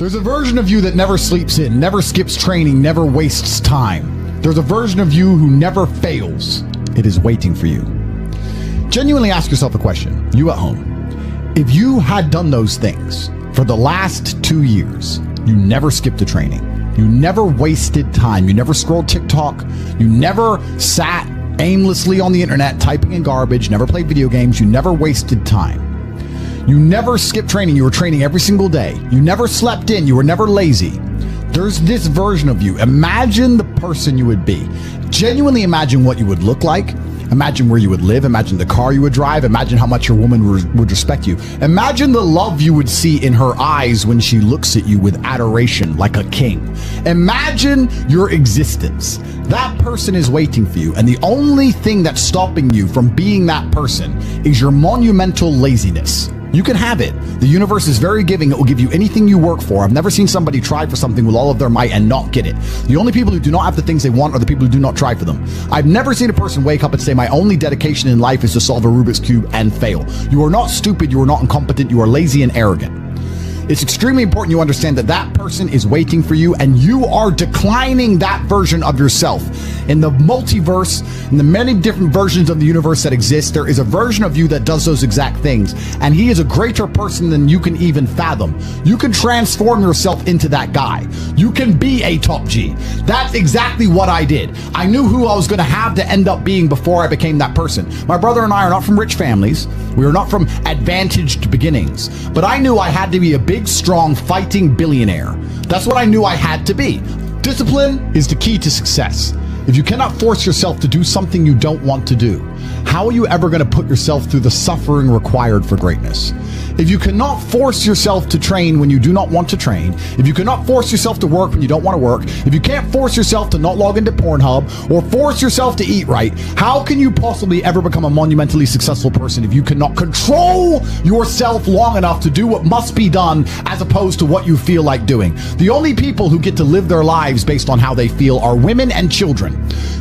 There's a version of you that never sleeps in, never skips training, never wastes time. There's a version of you who never fails. It is waiting for you. Genuinely ask yourself a question, you at home. If you had done those things for the last 2 years, you never skipped a training, you never wasted time, you never scrolled TikTok, you never sat aimlessly on the internet typing in garbage, never played video games, you never wasted time. You never skipped training, you were training every single day. You never slept in, you were never lazy. There's this version of you. Imagine the person you would be. Genuinely imagine what you would look like. Imagine where you would live. Imagine the car you would drive. Imagine how much your woman would respect you. Imagine the love you would see in her eyes when she looks at you with adoration like a king. Imagine your existence. That person is waiting for you, and the only thing that's stopping you from being that person is your monumental laziness. You can have it. The universe is very giving. It will give you anything you work for. I've never seen somebody try for something with all of their might and not get it. The only people who do not have the things they want are the people who do not try for them. I've never seen a person wake up and say, my only dedication in life is to solve a Rubik's Cube and fail. You are not stupid. You are not incompetent. You are lazy and arrogant. It's extremely important you understand that that person is waiting for you, and you are declining that version of yourself. In the multiverse, in the many different versions of the universe that exist, there is a version of you that does those exact things, and he is a greater person than you can even fathom. You can transform yourself into that guy. You can be a top G. That's exactly what I did. I knew who I was going to have to end up being before I became that person. My brother and I are not from rich families. We are not from advantaged beginnings, but I knew I had to be a big, strong, fighting billionaire. That's what I knew I had to be. Discipline is the key to success. If you cannot force yourself to do something you don't want to do, how are you ever going to put yourself through the suffering required for greatness? If you cannot force yourself to train when you do not want to train, if you cannot force yourself to work when you don't want to work, if you can't force yourself to not log into Pornhub or force yourself to eat right, how can you possibly ever become a monumentally successful person if you cannot control yourself long enough to do what must be done as opposed to what you feel like doing? The only people who get to live their lives based on how they feel are women and children.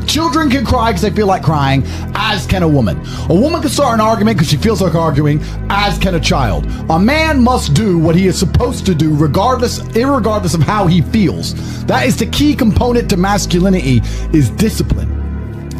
Children can cry because they feel like crying, as can a woman. A woman can start an argument because she feels like arguing, as can a child. A man must do what he is supposed to do irregardless of how he feels. That is the key component to masculinity, is discipline.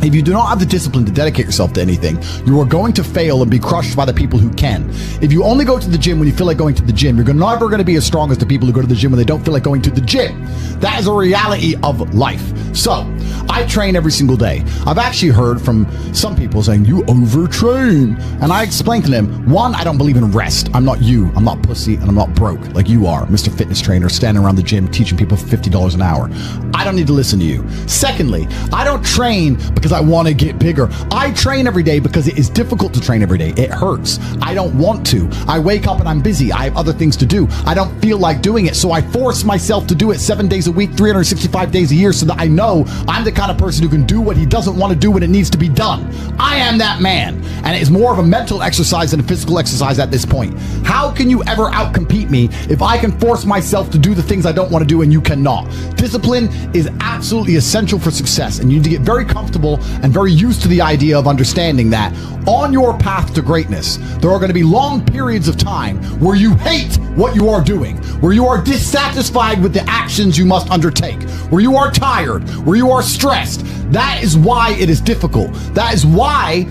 If you do not have the discipline to dedicate yourself to anything, you are going to fail and be crushed by the people who can. If you only go to the gym when you feel like going to the gym, you're never going to be as strong as the people who go to the gym when they don't feel like going to the gym. That is a reality of life. So, I train every single day. I've actually heard from some people saying, you overtrain. And I explained to them, one, I don't believe in rest. I'm not you. I'm not pussy, and I'm not broke like you are, Mr. Fitness Trainer, standing around the gym teaching people for $50 an hour. I don't need to listen to you. Secondly, I don't train because I want to get bigger. I train every day because it is difficult to train every day. It hurts. I don't want to. I wake up and I'm busy. I have other things to do. I don't feel like doing it, so I force myself to do it 7 days a week, 365 days a year, so that I know I'm the kind of person who can do what he doesn't want to do when it needs to be done. I am that man, and it's more of a mental exercise than a physical exercise at this point. How can you ever outcompete me if I can force myself to do the things I don't want to do and you cannot? Discipline is absolutely essential for success, and you need to get very comfortable and very used to the idea of understanding that on your path to greatness, there are going to be long periods of time where you hate what you are doing, where you are dissatisfied with the actions you must undertake, where you are tired, where you are stressed. That is why it is difficult. That is why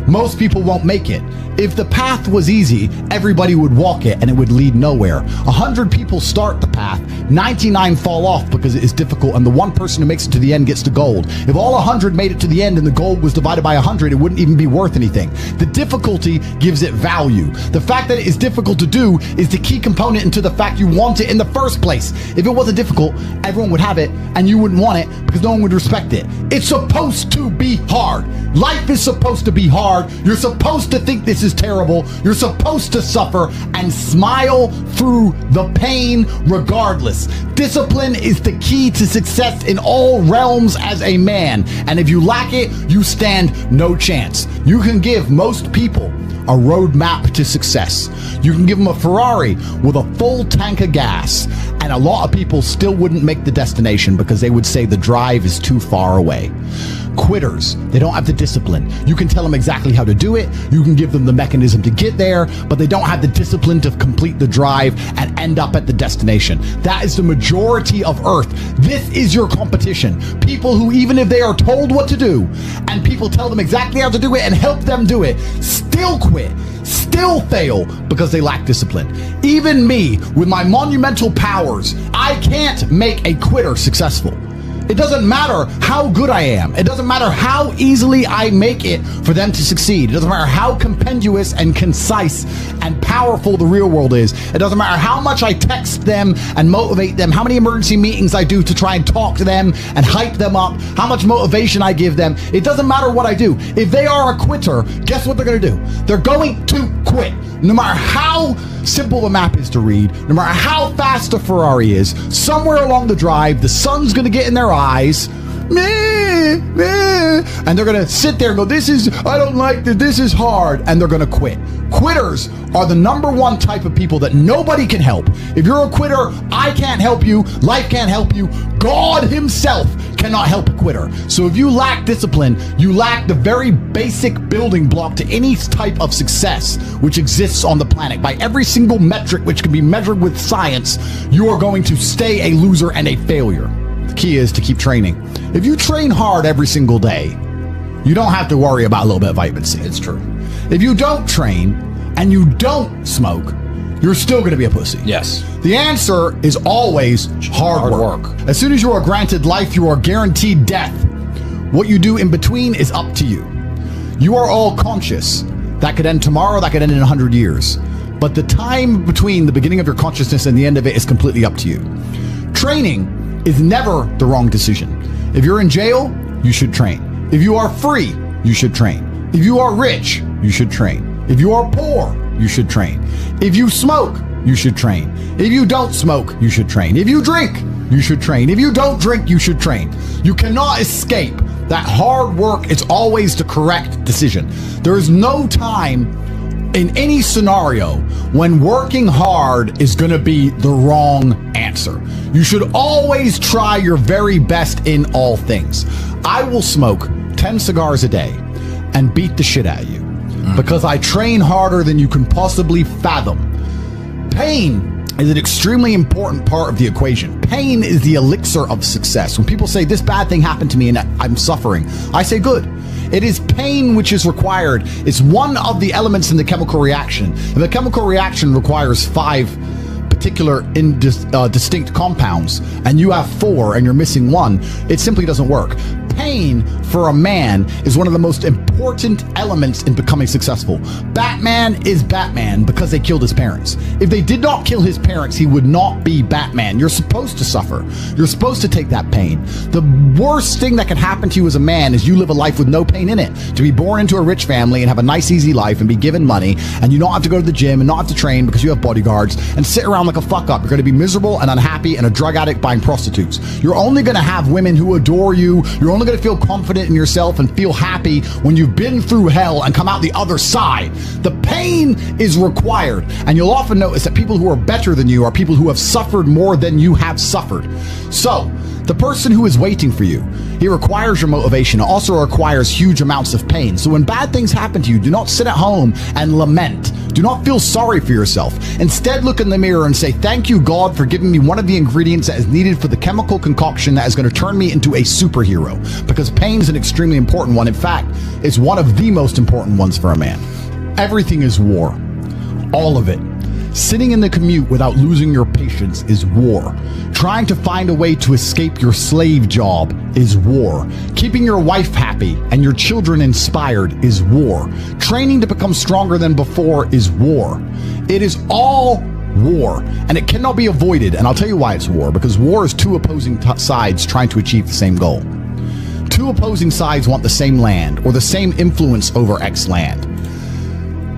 most people won't make it. If the path was easy, everybody would walk it and it would lead nowhere. 100 people start the path, 99 fall off because it is difficult, and the one person who makes it to the end gets the gold. If all 100 made it to the end and the gold was divided by 100, it wouldn't even be worth anything. The difficulty gives it value. The fact that it is difficult to do is the key component into the fact you want it in the first place. If it wasn't difficult, everyone would have it and you wouldn't want it because no one would respect it. It's supposed to be hard. Life is supposed to be hard. You're supposed to think this is terrible. You're supposed to suffer and smile through the pain regardless. Discipline is the key to success in all realms as a man. And if you lack it, you stand no chance. You can give most people a roadmap to success. You can give them a Ferrari with a full tank of gas, and a lot of people still wouldn't make the destination because they would say the drive is too far away. quitters. They don't have the discipline. You can tell them exactly how to do it. You can give them the mechanism to get there, but they don't have the discipline to complete the drive and end up at the destination. That is the majority of Earth. This is your competition. People who, even if they are told what to do and people tell them exactly how to do it and help them do it, still quit, still fail because they lack discipline. Even me, with my monumental powers, I can't make a quitter successful. It doesn't matter how good I am. It doesn't matter how easily I make it for them to succeed. It doesn't matter how compendious and concise and powerful the real world is. It doesn't matter how much I text them and motivate them, how many emergency meetings I do to try and talk to them and hype them up, how much motivation I give them. It doesn't matter what I do. If they are a quitter, guess what they're going to do? They're going to quit. No matter how simple the map is to read, no matter how fast the Ferrari is, somewhere along the drive, the sun's going to get in their eyes, and they're going to sit there and go, I don't like this, this is hard, and they're going to quit. Quitters are the number one type of people that nobody can help. If you're a quitter, I can't help you, life can't help you, God himself cannot help a quitter. So if you lack discipline, you lack the very basic building block to any type of success which exists on the planet. By every single metric which can be measured with science, you are going to stay a loser and a failure. The key is to keep training. If you train hard every single day, you don't have to worry about a little bit of vitamin C. It's true. If you don't train and you don't smoke, you're still going to be a pussy. Yes. The answer is always hard work. As soon as you are granted life, you are guaranteed death. What you do in between is up to you. You are all conscious. That could end tomorrow, that could end in 100 years. But the time between the beginning of your consciousness and the end of it is completely up to you. Training is never the wrong decision. If you're in jail, you should train. If you are free, you should train. If you are rich, you should train. If you are poor, you should train. If you smoke, you should train. If you don't smoke, you should train. If you drink, you should train. If you don't drink, you should train. You cannot escape that hard work is always the correct decision. There is no time in any scenario when working hard is going to be the wrong answer. You should always try your very best in all things. I will smoke 10 cigars a day and beat the shit out of you because I train harder than you can possibly fathom. Pain is an extremely important part of the equation. Pain is the elixir of success. When people say this bad thing happened to me and I'm suffering, I say good. It is pain which is required. It's one of the elements in the chemical reaction. If a chemical reaction requires 5 particular distinct compounds and you have 4 and you're missing 1, it simply doesn't work. Pain for a man is one of the most important elements in becoming successful. Batman is Batman because they killed his parents. If they did not kill his parents, he would not be Batman. You're supposed to suffer. You're supposed to take that pain. The worst thing that can happen to you as a man is you live a life with no pain in it. To be born into a rich family and have a nice easy life and be given money and you don't have to go to the gym and not have to train because you have bodyguards and sit around like a fuck up. You're going to be miserable and unhappy and a drug addict buying prostitutes. You're only going to have women who adore you. You're only going to feel confident in yourself and feel happy when you've been through hell and come out the other side. The pain is required, and you'll often notice that people who are better than you are people who have suffered more than you have suffered. So the person who is waiting for you, he requires your motivation. It also requires huge amounts of pain. So when bad things happen to you, do not sit at home and lament. Do not feel sorry for yourself. Instead, look in the mirror and say, thank you, God, for giving me one of the ingredients that is needed for the chemical concoction that is going to turn me into a superhero. Because pain is an extremely important one. In fact, it's one of the most important ones for a man. Everything is war. All of it. Sitting in the commute without losing your patience is war. Trying to find a way to escape your slave job is war. Keeping your wife happy and your children inspired is war. Training to become stronger than before is war. It is all war, and it cannot be avoided. And I'll tell you why it's war. Because war is 2 opposing sides trying to achieve the same goal. 2 opposing sides want the same land or the same influence over X land.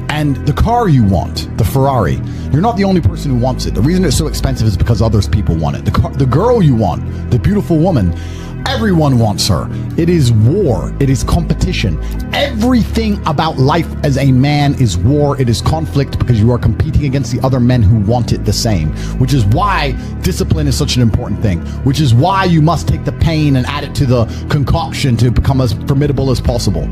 And And the car you want, the Ferrari, you're not the only person who wants it. The reason it's so expensive is because others people want it. The girl you want, the beautiful woman, everyone wants her. It is war. It is competition. Everything about life as a man is war. It is conflict because you are competing against the other men who want it the same, which is why discipline is such an important thing, which is why you must take the pain and add it to the concoction to become as formidable as possible.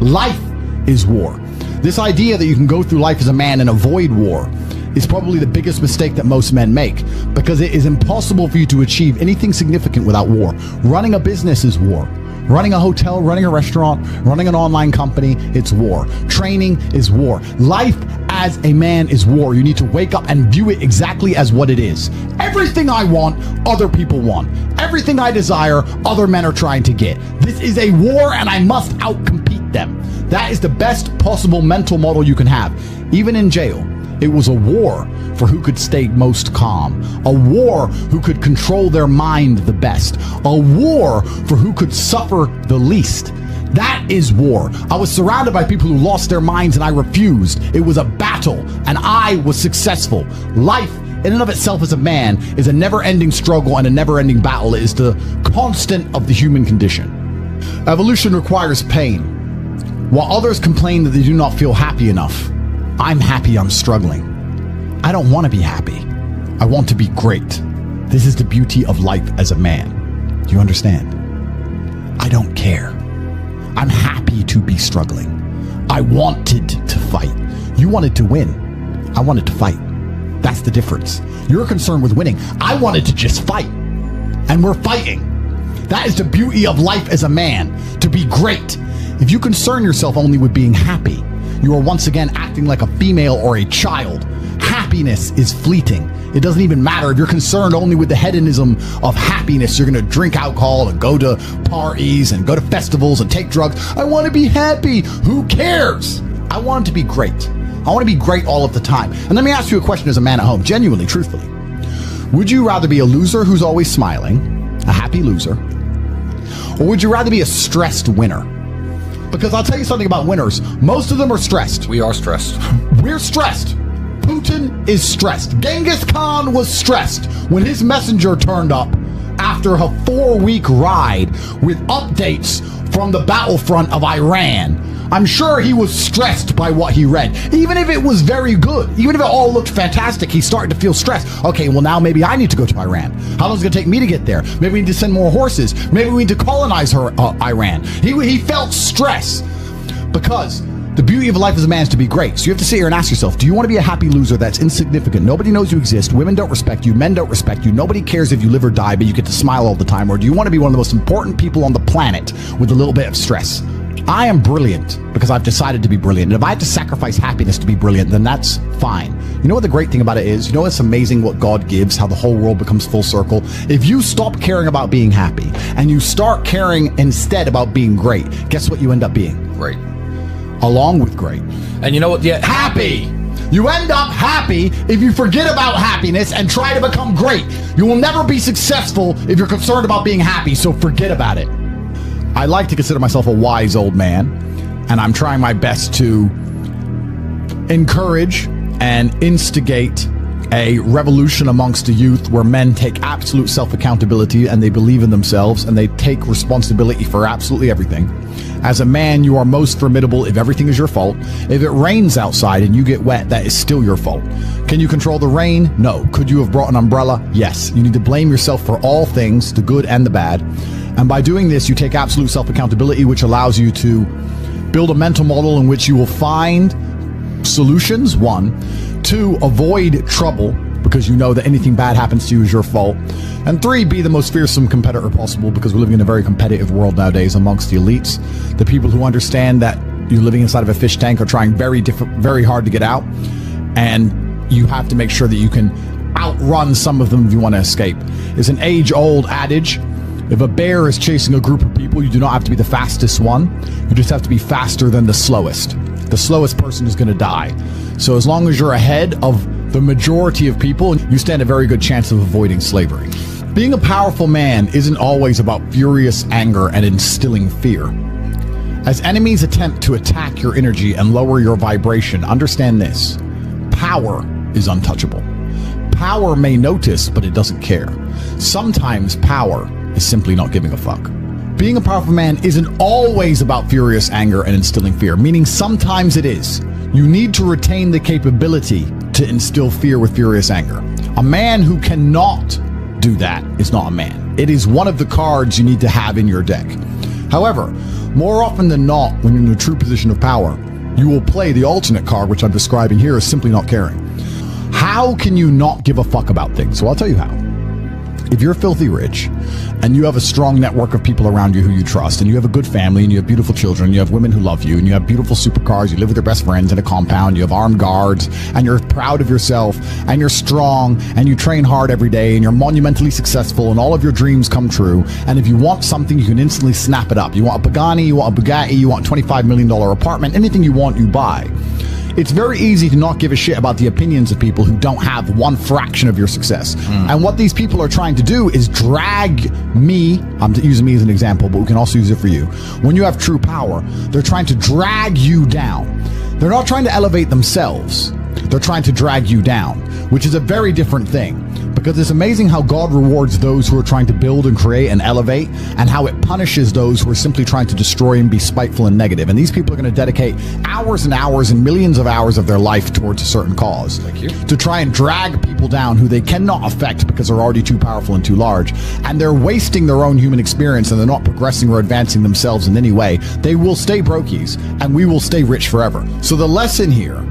Life is war. This idea that you can go through life as a man and avoid war is probably the biggest mistake that most men make, because it is impossible for you to achieve anything significant without war. Running a business is war. Running a hotel, running a restaurant, running an online company, it's war. Training is war. Life as a man is war. You need to wake up and view it exactly as what it is. Everything I want, other people want. Everything I desire, other men are trying to get. This is a war and I must outcompete them. That is the best possible mental model you can have. Even in jail, it was a war for who could stay most calm, a war who could control their mind the best, a war for who could suffer the least. That is war. I was surrounded by people who lost their minds and I refused. It was a battle and I was successful. Life in and of itself as a man is a never-ending struggle and a never-ending battle. It is the constant of the human condition. Evolution requires pain. While others complain that they do not feel happy enough, I'm happy I'm struggling. I don't want to be happy. I want to be great. This is the beauty of life as a man. Do you understand? I don't care. I'm happy to be struggling. I wanted to fight. You wanted to win. I wanted to fight. That's the difference. You're concerned with winning. I wanted to just fight. And we're fighting. That is the beauty of life as a man, to be great. If you concern yourself only with being happy, you are once again acting like a female or a child. Happiness is fleeting. It doesn't even matter if you're concerned only with the hedonism of happiness. You're going to drink alcohol and go to parties and go to festivals and take drugs. I want to be happy. Who cares? I want to be great. I want to be great all of the time. And let me ask you a question as a man at home, genuinely, truthfully. Would you rather be a loser who's always smiling, a happy loser, or would you rather be a stressed winner? Because I'll tell you something about winners. Most of them are stressed. We are stressed. We're stressed. Putin is stressed. Genghis Khan was stressed when his messenger turned up after a 4-week ride with updates from the battlefront of Iran. I'm sure he was stressed by what he read. Even if it was very good, even if it all looked fantastic, he started to feel stressed. Okay, well now maybe I need to go to Iran. How long is it going to take me to get there? Maybe we need to send more horses. Maybe we need to colonize Iran. He felt stress because the beauty of life as a man is to be great. So you have to sit here and ask yourself, do you want to be a happy loser that's insignificant? Nobody knows you exist. Women don't respect you. Men don't respect you. Nobody cares if you live or die, but you get to smile all the time. Or do you want to be one of the most important people on the planet with a little bit of stress? I am brilliant because I've decided to be brilliant. And if I have to sacrifice happiness to be brilliant, then that's fine. You know what the great thing about it is? You know what's amazing what God gives, how the whole world becomes full circle? If you stop caring about being happy and you start caring instead about being great, guess what you end up being? Great. Along with great. And you know what? Yeah, happy. You end up happy if you forget about happiness and try to become great. You will never be successful if you're concerned about being happy, so forget about it. I like to consider myself a wise old man, and I'm trying my best to encourage and instigate a revolution amongst the youth where men take absolute self-accountability and they believe in themselves and they take responsibility for absolutely everything. As a man, you are most formidable if everything is your fault. If it rains outside and you get wet, that is still your fault. Can you control the rain? No. Could you have brought an umbrella? Yes. You need to blame yourself for all things, the good and the bad. And by doing this, you take absolute self-accountability, which allows you to build a mental model in which you will find solutions, 1. 2, avoid trouble, because you know that anything bad happens to you is your fault. And 3, be the most fearsome competitor possible, because we're living in a very competitive world nowadays amongst the elites. The people who understand that you're living inside of a fish tank are trying very hard to get out. And you have to make sure that you can outrun some of them if you want to escape. It's an age-old adage. If a bear is chasing a group of people, you do not have to be the fastest one. You just have to be faster than the slowest. The slowest person is going to die. So as long as you're ahead of the majority of people, you stand a very good chance of avoiding slavery. Being a powerful man isn't always about furious anger and instilling fear. As enemies attempt to attack your energy and lower your vibration, understand this: power is untouchable. Power may notice, but it doesn't care. Sometimes power is simply not giving a fuck. Being a powerful man isn't always about furious anger and instilling fear, meaning sometimes it is. You need to retain the capability to instill fear with furious anger. A man who cannot do that is not a man. It is one of the cards you need to have in your deck. However, more often than not, when you're in a true position of power, you will play the alternate card, which I'm describing here, as simply not caring. How can you not give a fuck about things? So I'll tell you how. If you're filthy rich and you have a strong network of people around you who you trust, and you have a good family, and you have beautiful children, you have women who love you, and you have beautiful supercars, you live with your best friends in a compound, you have armed guards, and you're proud of yourself, and you're strong, and you train hard every day, and you're monumentally successful, and all of your dreams come true, and if you want something, you can instantly snap it up. You want a Pagani, you want a Bugatti, you want a $25 million apartment, anything you want, you buy. It's very easy to not give a shit about the opinions of people who don't have one fraction of your success. And what these people are trying to do is drag me, I'm using me as an example, but we can also use it for you. When you have true power, they're trying to drag you down. They're not trying to elevate themselves. They're trying to drag you down, which is a very different thing. Because it's amazing how God rewards those who are trying to build and create and elevate, and how it punishes those who are simply trying to destroy and be spiteful and negative. And these people are going to dedicate hours and hours and millions of hours of their life towards a certain cause. Thank you. To try and drag people down who they cannot affect because they're already too powerful and too large. And they're wasting their own human experience, and they're not progressing or advancing themselves in any way. They will stay brokies, and we will stay rich forever. So the lesson here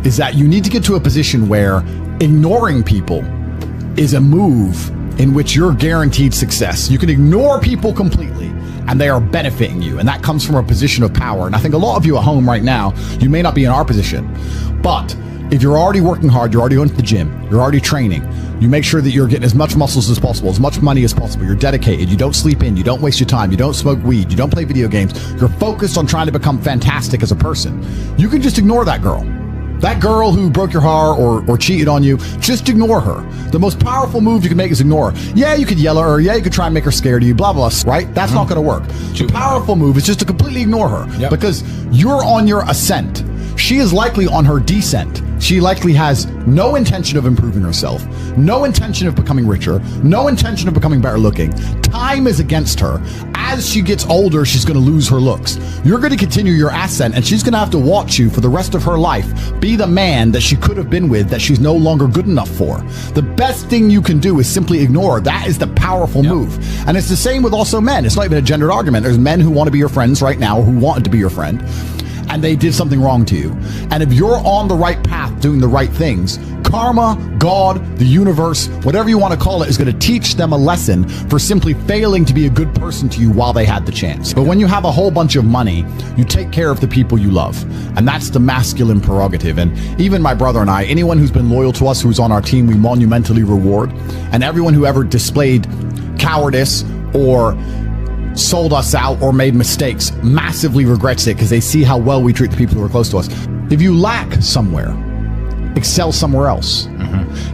is that you need to get to a position where ignoring people is a move in which you're guaranteed success. You can ignore people completely and they are benefiting you. And that comes from a position of power. And I think a lot of you at home right now, you may not be in our position, but if you're already working hard, you're already going to the gym, you're already training, you make sure that you're getting as much muscles as possible, as much money as possible, you're dedicated, you don't sleep in, you don't waste your time, you don't smoke weed, you don't play video games, you're focused on trying to become fantastic as a person, you can just ignore that girl. That girl who broke your heart or cheated on you, just ignore her. The most powerful move you can make is ignore her. Yeah, you could yell at her. Yeah, you could try and make her scared of you, blah, blah, right? That's not going to work. The powerful move is just to completely ignore her because you're on your ascent. She is likely on her descent. She likely has no intention of improving herself, no intention of becoming richer, no intention of becoming better looking. Time is against her. As she gets older, she's going to lose her looks. You're going to continue your ascent, and she's going to have to watch you for the rest of her life be the man that she could have been with that she's no longer good enough for. The best thing you can do is simply ignore her. That is the powerful move. And it's the same with also men. It's not even a gendered argument. There's men who want to be your friends right now, who wanted to be your friend, and they did something wrong to you. And if you're on the right path doing the right things, karma, God, the universe, whatever you want to call it, is going to teach them a lesson for simply failing to be a good person to you while they had the chance. But when you have a whole bunch of money, you take care of the people you love. And that's the masculine prerogative. And even my brother and I, anyone who's been loyal to us, who's on our team, we monumentally reward. And everyone who ever displayed cowardice or sold us out or made mistakes massively regrets it because they see how well we treat the people who are close to us. If you lack somewhere, excel somewhere else.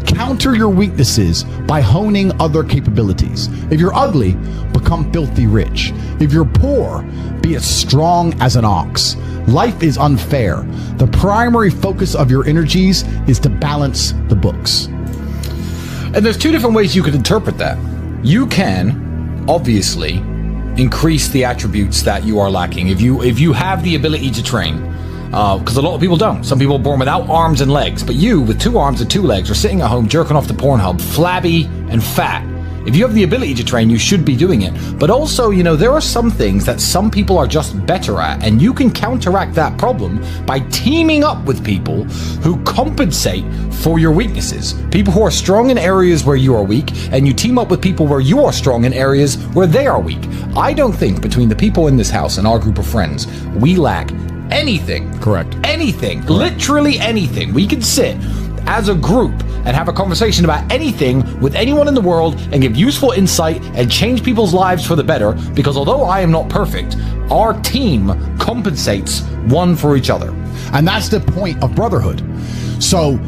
Counter your weaknesses by honing other capabilities. If you're ugly, become filthy rich. If you're poor, be as strong as an ox. Life is unfair. The primary focus of your energies is to balance the books. And there's two different ways you could interpret that. You can, obviously, increase the attributes that you are lacking. If you have the ability to train, because a lot of people don't. Some people are born without arms and legs, but you, with 2 arms and 2 legs, are sitting at home jerking off the Pornhub, flabby and fat. If you have the ability to train, you should be doing it. But also, you know, there are some things that some people are just better at, and you can counteract that problem by teaming up with people who compensate for your weaknesses. People who are strong in areas where you are weak, and you team up with people where you are strong in areas where they are weak. I don't think between the people in this house and our group of friends, we lack anything. Correct. Anything. Correct. Literally anything. We can sit as a group and have a conversation about anything with anyone in the world and give useful insight and change people's lives for the better, because although I am not perfect, our team compensates one for each other. And that's the point of brotherhood. So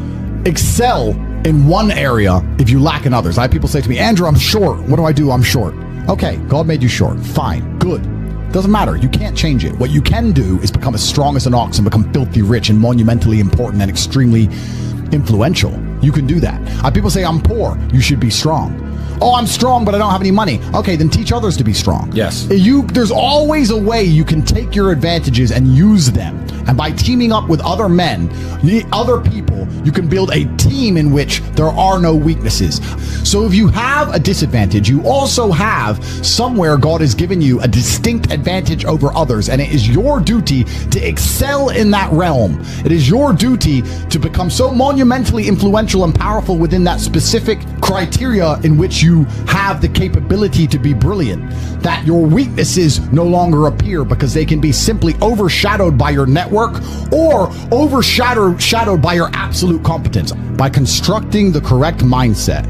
excel in one area if you lack in others. I have people say to me, Andrew, I'm short. What do I do? I'm short. Okay, God made you short. Fine. Good. Doesn't matter. You can't change it. What you can do is become as strong as an ox and become filthy rich and monumentally important and extremely influential. You can do that. People say, I'm poor. You should be strong. Oh, I'm strong, but I don't have any money. Okay, then teach others to be strong. Yes. There's always a way you can take your advantages and use them. And by teaming up with other men, other people, you can build a team in which there are no weaknesses. So if you have a disadvantage, you also have somewhere God has given you a distinct advantage over others. And it is your duty to excel in that realm. It is your duty to become so monumentally influential and powerful within that specific criteria in which you have the capability to be brilliant, that your weaknesses no longer appear because they can be simply overshadowed by your network or overshadowed by your absolute competence. By constructing the correct mindset,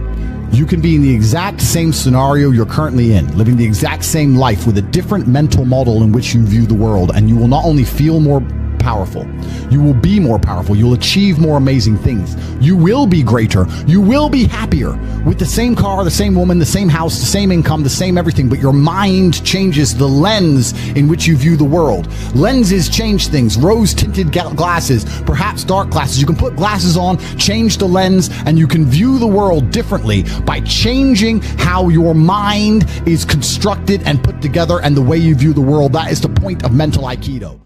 you can be in the exact same scenario you're currently in, living the exact same life with a different mental model in which you view the world, and you will not only feel more powerful, you will be more powerful, you'll achieve more amazing things, you will be greater, you will be happier with the same car, the same woman, the same house, the same income, the same everything, but your mind changes the lens in which you view the world. Lenses change things. Rose-tinted glasses, perhaps dark glasses. You can put glasses on, change the lens, and you can view the world differently by changing how your mind is constructed and put together and the way you view the world. That is the point of mental Aikido.